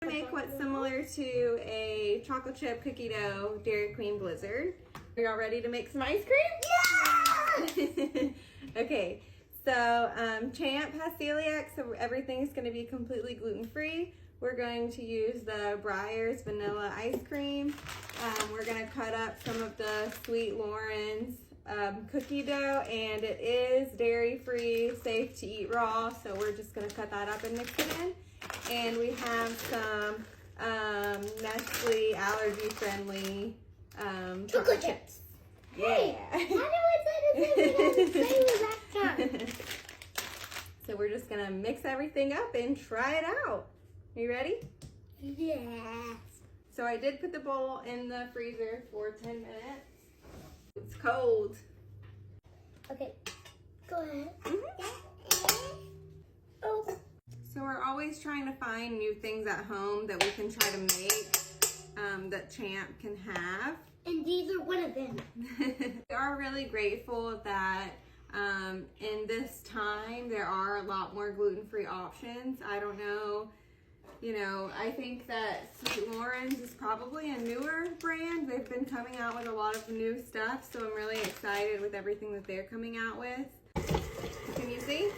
Make what's similar to a chocolate chip cookie dough Dairy Queen Blizzard. Are y'all ready to make some ice cream? Yeah! Okay, so Champ has celiac, so everything is going to be completely gluten-free. We're going to use the Breyers vanilla ice cream. We're going to cut up some of the Sweet Loren's cookie dough, and it is dairy-free, safe to eat raw, so we're just going to cut that up and mix it in. And we have some Nestle allergy-friendly chocolate chips. Hey, yeah. How do I say the same? So we're just gonna mix everything up and try it out. Are you ready? Yes. So I did put the bowl in the freezer for 10 minutes. It's cold. Okay, go ahead. Oh. So we're always trying to find new things at home that we can try to make that Champ can have. And these are one of them. We are really grateful that in this time there are a lot more gluten-free options. I don't know, I think that Sweet Loren's is probably a newer brand. They've been coming out with a lot of new stuff, so I'm really excited with everything that they're coming out with. Can you see?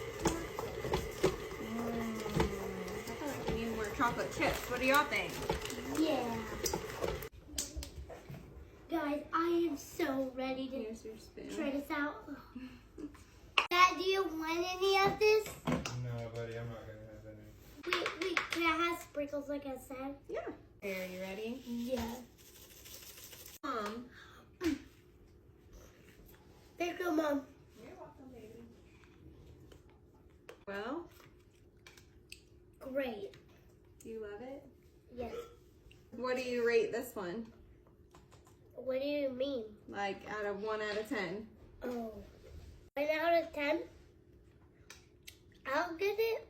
I feel like we need more chocolate chips. What do y'all think? Yeah. Guys, I am so ready to Here's your spoon. try this out. Dad, do you want any of this? No, buddy, I'm not gonna have any. Wait, can I have sprinkles like I said? Yeah. Are you ready? Yeah. Thank you, Mom. You're welcome, baby. Well, Great. do you love it? Yes. What do you rate this one? What do you mean? Like out of 1 out of 10? Oh. 1 out of 10? I'll give it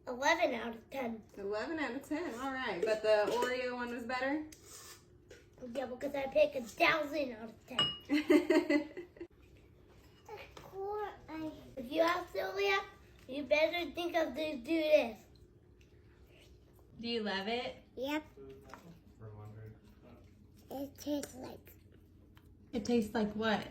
11 out of 10. 11 out of 10. All right. But the Oreo one was better? Yeah, because I pick 1,000 out of 10. If you have celiac, you better think of to do this. Do you love it? Yep. For 100. It tastes like It tastes like what?